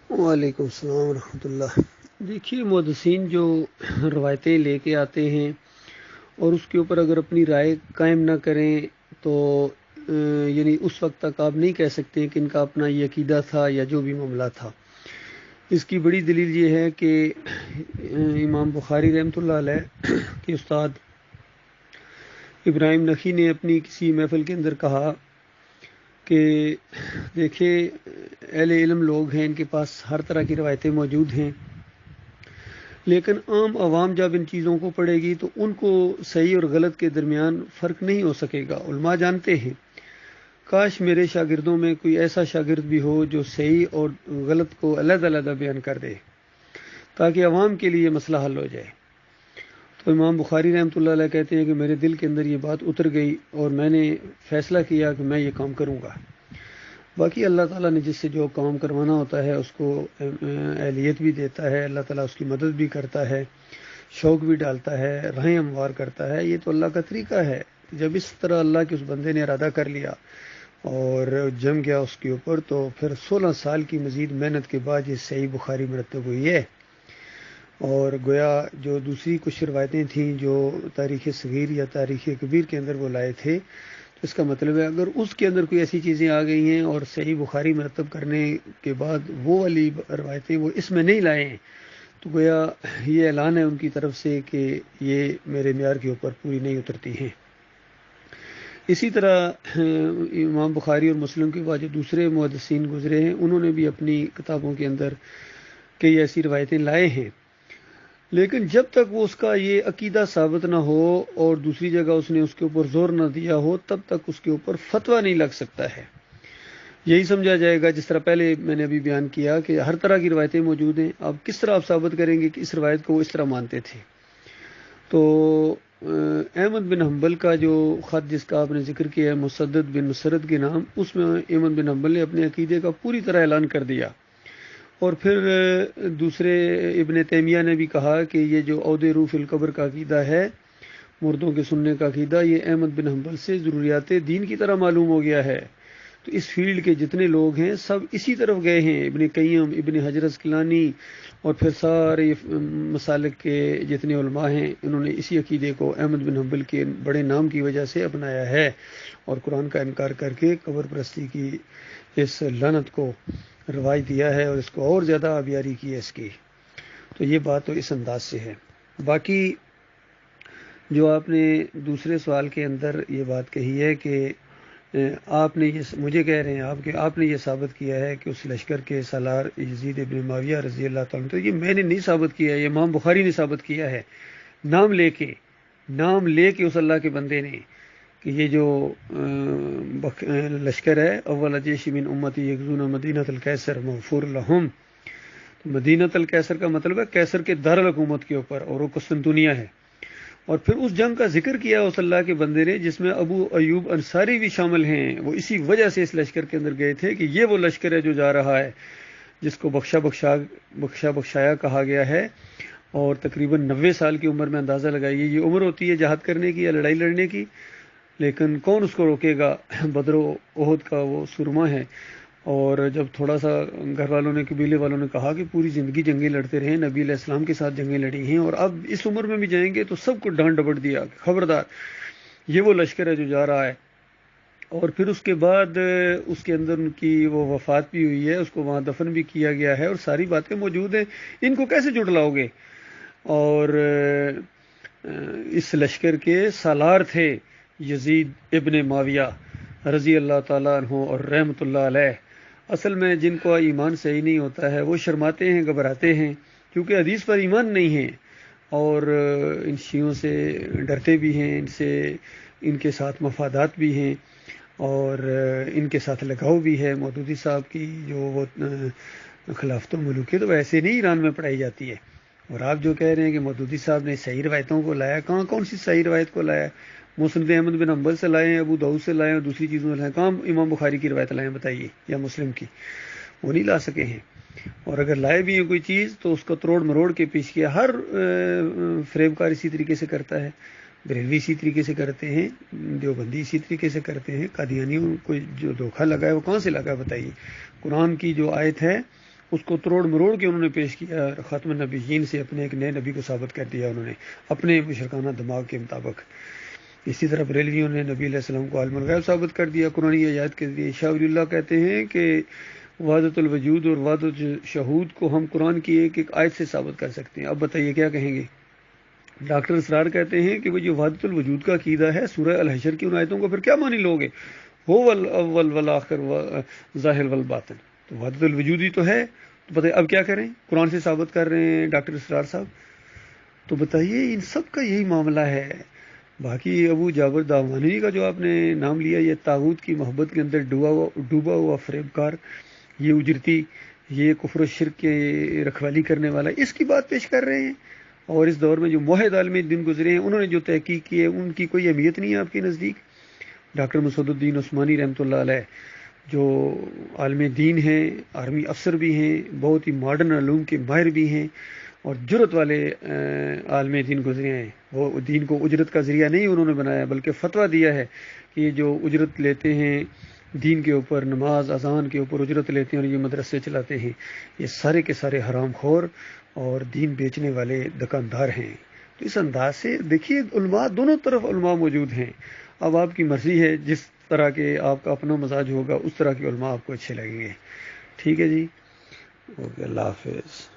وعلیکم السلام ورحمۃ اللہ۔ دیکھیے، محدثین جو روایتیں لے کے آتے ہیں اور اس کے اوپر اگر اپنی رائے قائم نہ کریں تو یعنی اس وقت تک آپ نہیں کہہ سکتے کہ ان کا اپنا یہ عقیدہ تھا یا جو بھی معاملہ تھا۔ اس کی بڑی دلیل یہ ہے کہ امام بخاری رحمۃ اللہ علیہ کے استاد ابراہیم نخعی نے اپنی کسی محفل کے اندر کہا کہ دیکھیں، اہل علم لوگ ہیں، ان کے پاس ہر طرح کی روایتیں موجود ہیں، لیکن عام عوام جب ان چیزوں کو پڑھے گی تو ان کو صحیح اور غلط کے درمیان فرق نہیں ہو سکے گا۔ علماء جانتے ہیں، کاش میرے شاگردوں میں کوئی ایسا شاگرد بھی ہو جو صحیح اور غلط کو علیحدہ علیحدہ بیان کر دے تاکہ عوام کے لیے مسئلہ حل ہو جائے۔ تو امام بخاری رحمۃ اللہ علیہ کہتے ہیں کہ میرے دل کے اندر یہ بات اتر گئی اور میں نے فیصلہ کیا کہ میں یہ کام کروں گا۔ باقی اللہ تعالیٰ نے جس سے جو کام کروانا ہوتا ہے اس کو اہلیت بھی دیتا ہے، اللہ تعالیٰ اس کی مدد بھی کرتا ہے، شوق بھی ڈالتا ہے، راہیں ہموار کرتا ہے، یہ تو اللہ کا طریقہ ہے۔ جب اس طرح اللہ کے اس بندے نے ارادہ کر لیا اور جم گیا اس کے اوپر، تو پھر 16 سال کی مزید محنت کے بعد یہ صحیح بخاری مرتب ہوئی ہے۔ اور گویا جو دوسری کچھ روایتیں تھیں جو تاریخ صغیر یا تاریخ کبیر کے اندر وہ لائے تھے، تو اس کا مطلب ہے اگر اس کے اندر کوئی ایسی چیزیں آ گئی ہیں اور صحیح بخاری مرتب کرنے کے بعد وہ والی روایتیں وہ اس میں نہیں لائے ہیں، تو گویا یہ اعلان ہے ان کی طرف سے کہ یہ میرے معیار کے اوپر پوری نہیں اترتی ہیں۔ اسی طرح امام بخاری اور مسلم کے بعد جو دوسرے محدثین گزرے ہیں، انہوں نے بھی اپنی کتابوں کے اندر کئی ایسی روایتیں لائے ہیں، لیکن جب تک وہ اس کا یہ عقیدہ ثابت نہ ہو اور دوسری جگہ اس نے اس کے اوپر زور نہ دیا ہو، تب تک اس کے اوپر فتویٰ نہیں لگ سکتا ہے۔ یہی سمجھا جائے گا، جس طرح پہلے میں نے ابھی بیان کیا کہ ہر طرح کی روایتیں موجود ہیں، اب کس طرح آپ ثابت کریں گے کہ اس روایت کو وہ اس طرح مانتے تھے؟ تو احمد بن حنبل کا جو خط جس کا آپ نے ذکر کیا ہے، مسدد بن مسرد کے نام، اس میں احمد بن حنبل نے اپنے عقیدے کا پوری طرح اعلان کر دیا۔ اور پھر دوسرے ابن تیمیہ نے بھی کہا کہ یہ جو عود روح فی القبر کا عقیدہ ہے، مردوں کے سننے کا عقیدہ، یہ احمد بن حنبل سے ضروریات دین کی طرح معلوم ہو گیا ہے۔ تو اس فیلڈ کے جتنے لوگ ہیں سب اسی طرف گئے ہیں، ابن قیم، ابن حجر اسقلانی اور پھر سارے مسالک کے جتنے علماء ہیں، انہوں نے اسی عقیدے کو احمد بن حنبل کے بڑے نام کی وجہ سے اپنایا ہے اور قرآن کا انکار کر کے قبر پرستی کی اس لعنت کو رواج دیا ہے اور اس کو اور زیادہ آبیاری کی ہے اس کی۔ تو یہ بات تو اس انداز سے ہے۔ باقی جو آپ نے دوسرے سوال کے اندر یہ بات کہی ہے کہ آپ نے یہ مجھے کہہ رہے ہیں آپ نے یہ ثابت کیا ہے کہ اس لشکر کے سالار یزید ابن معاویہ رضی اللہ تعالیٰ، تو یہ میں نے نہیں ثابت کیا ہے، یہ امام بخاری نے ثابت کیا ہے، نام لے کے اس اللہ کے بندے نے، کہ یہ جو لشکر ہے، اول جیش من امتی یغزون مدینۃ القیصر مغفور لہم، مدینۃ القیصر کا مطلب ہے کیسر کے دارالحکومت کے اوپر، اور وہ قسطنطنیہ ہے۔ اور پھر اس جنگ کا ذکر کیا اس اللہ کے بندے نے جس میں ابو ایوب انصاری بھی شامل ہیں، وہ اسی وجہ سے اس لشکر کے اندر گئے تھے کہ یہ وہ لشکر ہے جو جا رہا ہے جس کو بخشایا کہا گیا ہے، اور تقریباً 90 سال کی عمر میں اندازہ لگائیے یہ عمر ہوتی ہے جہاد کرنے کی یا لڑائی لڑنے کی، لیکن کون اس کو روکے گا؟ بدر و احد کا وہ سرما ہے۔ اور جب تھوڑا سا گھر والوں نے، قبیلے والوں نے کہا کہ پوری زندگی جنگیں لڑتے رہے، نبی علیہ السلام کے ساتھ جنگیں لڑی ہیں اور اب اس عمر میں بھی جائیں گے، تو سب کو ڈانٹ ڈپٹ دیا کہ خبردار، یہ وہ لشکر ہے جو جا رہا ہے۔ اور پھر اس کے بعد اس کے اندر ان کی وہ وفات بھی ہوئی ہے، اس کو وہاں دفن بھی کیا گیا ہے اور ساری باتیں موجود ہیں، ان کو کیسے جھٹلاؤ گے؟ اور اس لشکر کے سالار تھے یزید ابن معاویہ رضی اللہ تعالیٰ عنہ اور رحمۃ اللہ علیہ۔ اصل میں جن کو ایمان صحیح نہیں ہوتا ہے وہ شرماتے ہیں، گھبراتے ہیں، کیونکہ حدیث پر ایمان نہیں ہے اور ان شیعوں سے ڈرتے بھی ہیں، ان کے ساتھ مفادات بھی ہیں اور ان کے ساتھ لگاؤ بھی ہے۔ مودودی صاحب کی جو وہ خلافت الملوک ہے تو ویسے نہیں ایران میں پڑھائی جاتی ہے، اور آپ جو کہہ رہے ہیں کہ مودودی صاحب نے صحیح روایتوں کو لایا، کون سی صحیح روایت کو لایا؟ مسند احمد بن حنبل سے لائے ہیں، ابو داؤد سے لائے ہیں اور دوسری چیزوں سے لائے ہیں، کہاں امام بخاری کی روایت لائے ہیں بتائیے، یا مسلم کی؟ وہ نہیں لا سکے ہیں۔ اور اگر لائے بھی ہیں کوئی چیز تو اس کو تروڑ مروڑ کے پیش کیا۔ ہر فریب کار اسی طریقے سے کرتا ہے، بریلوی اسی طریقے سے کرتے ہیں، دیوبندی اسی طریقے سے کرتے ہیں، قادیانیوں کو جو دھوکہ لگا ہے وہ کہاں سے لگا ہے بتائیے؟ قرآن کی جو آیت ہے اس کو تروڑ مروڑ کے انہوں نے پیش کیا، خاتم النبیین سے اپنے ایک نئے نبی کو ثابت کر دیا انہوں نے اپنے مشرکانہ دماغ کے مطابق۔ اسی طرح بریلویوں نے نبی علیہ السلام کو عالم الغیب ثابت کر دیا قرآن آیات کے ذریعے۔ شاہ ولی اللہ کہتے ہیں کہ وحدت الوجود اور وحدت شہود کو ہم قرآن کی ایک ایک آیت سے ثابت کر سکتے ہیں۔ اب بتائیے کیا کہیں گے؟ ڈاکٹر اسرار کہتے ہیں کہ وہ جو وحدت الوجود کا عقیدہ ہے، سورہ الحشر کی ان آیتوں کو پھر کیا معنی لوگے؟ هو الاول والآخر ظاہر والباطن، تو وحدت الوجود ہی تو ہے، تو بتائیے اب کیا کریں؟ قرآن سے ثابت کر رہے ہیں ڈاکٹر اسرار صاحب، تو بتائیے ان سب کا یہی معاملہ ہے۔ باقی ابو جابر دامانی کا جو آپ نے نام لیا، یہ طاغوت کی محبت کے اندر ڈوبا ہوا فریب کار، یہ اجرتی، یہ کفر و شرک کے رکھوالی کرنے والا، اس کی بات پیش کر رہے ہیں۔ اور اس دور میں جو موحد عالم دین گزرے ہیں، انہوں نے جو تحقیق کی ہے، ان کی کوئی اہمیت نہیں ہے آپ کے نزدیک؟ ڈاکٹر مسعود الدین عثمانی رحمۃ اللہ علیہ جو عالم دین ہیں، آرمی افسر بھی ہیں، بہت ہی ماڈرن علوم کے ماہر بھی ہیں اور جرت والے عالم دین گزرے ہیں، وہ دین کو اجرت کا ذریعہ نہیں انہوں نے بنایا، بلکہ فتویٰ دیا ہے کہ یہ جو اجرت لیتے ہیں دین کے اوپر، نماز اذان کے اوپر اجرت لیتے ہیں اور یہ مدرسے چلاتے ہیں، یہ سارے کے سارے حرام خور اور دین بیچنے والے دکاندار ہیں۔ تو اس انداز سے دیکھیے علماء، دونوں طرف علماء موجود ہیں۔ اب آپ کی مرضی ہے، جس طرح کے آپ کا اپنا مزاج ہوگا اس طرح کے علماء آپ کو اچھے لگیں گے۔ ٹھیک ہے جی، اوکے، اللہ حافظ۔